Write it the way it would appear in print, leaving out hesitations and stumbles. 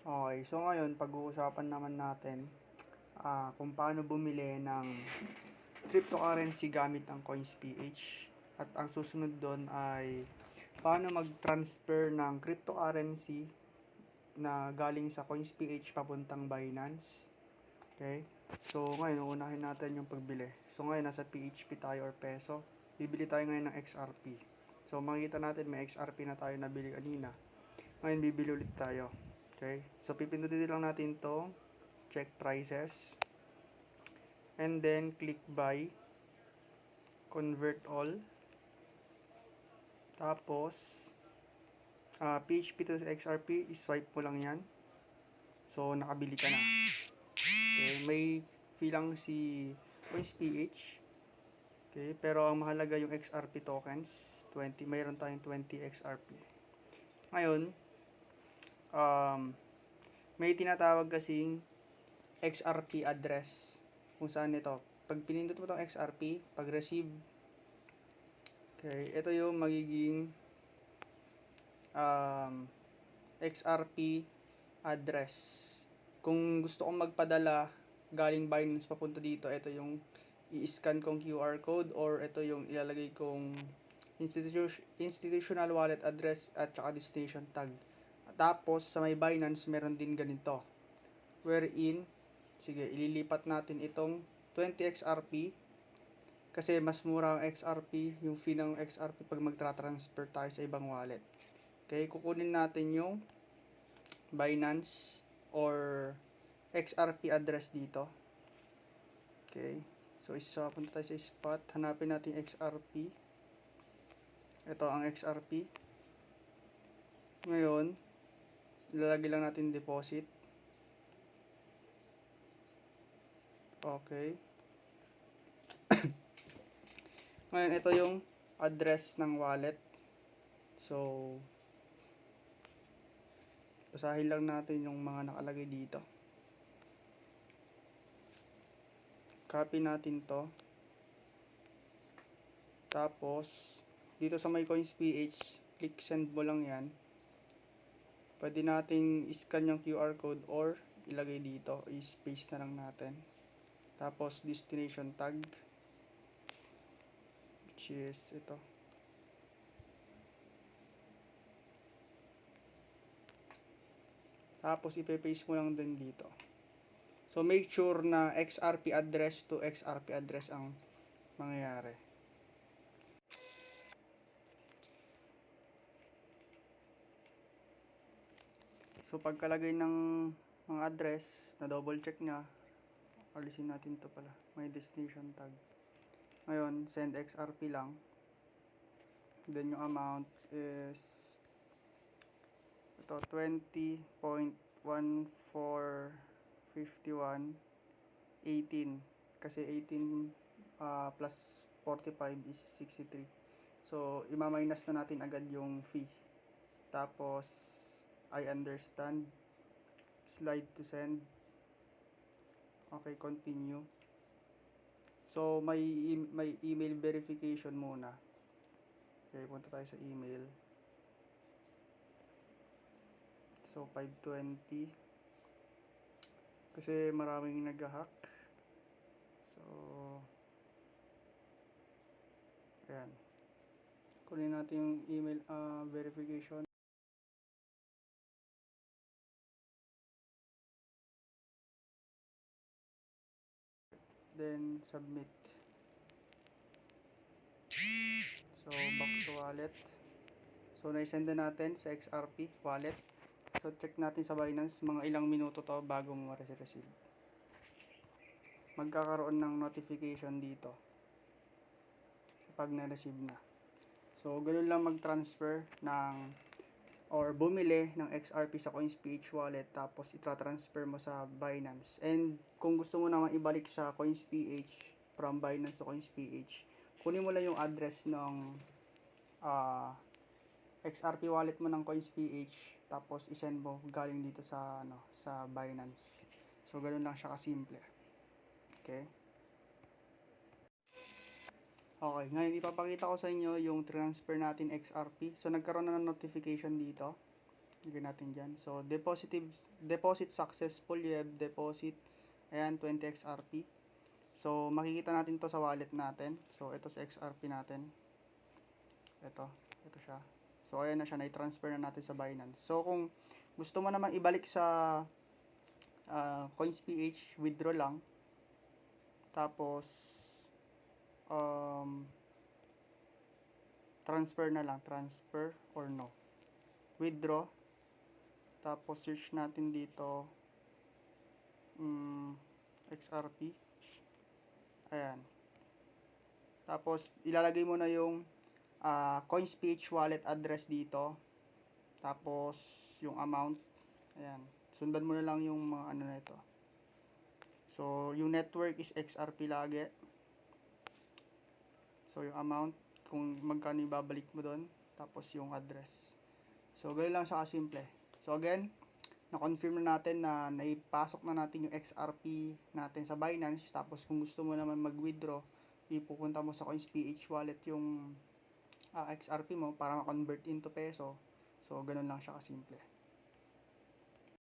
Okay, so ngayon pag-uusapan naman natin kung paano bumili ng cryptocurrency gamit ang CoinsPH. At ang susunod doon ay paano mag-transfer ng cryptocurrency na galing sa CoinsPH papuntang Binance. Okay? So ngayon, uunahin natin yung pagbili. So ngayon, nasa PHP tayo or peso. Bibili tayo ngayon ng XRP. So makikita natin may XRP na tayo nabili kanina. Ngayon, bibili ulit tayo. Okay? So, pipindutin lang natin to check prices, and then click buy, convert all, tapos, PHP to XRP, swipe mo lang yan. So, nakabili ka na. Okay? May fee lang si CoinsPH. Okay? Pero, ang mahalaga yung XRP tokens. 20, mayroon tayong 20 XRP. Ngayon, may tinatawag kasing XRP address kung saan ito. Pag pinindot mo itong XRP, pag receive, okay, ito yung magiging XRP address. Kung gusto kong magpadala galing Binance papunta dito, ito yung i-scan kong QR code or ito yung ilalagay kong institutional wallet address at saka destination tag. Tapos sa may Binance meron din ganito, wherein sige, ililipat natin itong 20 XRP kasi mas mura ang XRP, yung fee ng XRP pag magtra-transfer tayo sa ibang wallet. Okay, kukunin natin yung Binance or XRP address dito. Okay, so punta tayo sa spot, hanapin natin XRP. Ito ang XRP. Ngayon, ilalagay lang natin deposit. Okay. Ngayon, ito yung address ng wallet. So, basahin lang natin yung mga nakalagay dito. Copy natin to. Tapos, dito sa may CoinsPH, click send mo lang yan. Pwede nating i-scan yung QR code or ilagay dito. I-space na lang natin. Tapos, destination tag. Which is ito. Tapos, ipe-paste mo lang din dito. So, make sure na XRP address to XRP address ang mangyayari. So, pagkalagay ng mga address, na double check nya, alisin natin to pala. May destination tag. Ngayon, send XRP lang. Then, yung amount is ito, 20.1451.18. Kasi 18 plus 45 is 63. So, ima-minus na natin agad yung fee. Tapos, I understand. Slide to send. Okay, continue. So, may email verification muna. Okay, punta tayo sa email. So, 520. Kasi maraming nag-hack. So, ayan. Kunin natin yung email verification. Then, submit. So, back to wallet. So, naisend na natin sa XRP wallet. So, check natin sa Binance. Mga ilang minuto to bago mo ma-receive. Magkakaroon ng notification dito pag na-receive na. So, ganoon lang mag-transfer ng or bumili ng XRP sa CoinsPH wallet tapos itra-transfer mo sa Binance. And kung gusto mo naman ibalik sa CoinsPH from Binance sa CoinsPH, kunin mo lang yung address ng XRP wallet mo ng CoinsPH tapos isend mo galing dito sa sa Binance. So ganoon lang siya kasimple. Okay? Okay, ngayon ipapakita ko sa inyo yung transfer natin XRP. So nagkaroon na ng notification dito. Lagyan natin dyan. So, deposit successful. You have deposit. Ayan, 20 XRP. So, makikita natin to sa wallet natin. So, ito sa XRP natin. Ito siya. So, ayan na siya. Na-transfer na natin sa Binance. So, kung gusto mo naman ibalik sa Coins.ph, withdraw lang. Tapos, transfer na lang. Transfer or no. Withdraw. Tapos, search natin dito XRP. Ayan. Tapos, ilalagay mo na yung Coins.ph wallet address dito. Tapos, yung amount. Ayan. Sundan mo na lang yung mga ano na ito. So, yung network is XRP lagi. So, yung amount, kung magkano ibabalik mo doon. Tapos, yung address. So, ganyan lang siya kasimple. So, again, na-confirm na natin na naipasok na natin yung XRP natin sa Binance. Tapos, kung gusto mo naman mag-withdraw, ipupunta mo sa Coins.ph wallet yung XRP mo para ma-convert into peso. So, ganun lang siya kasimple.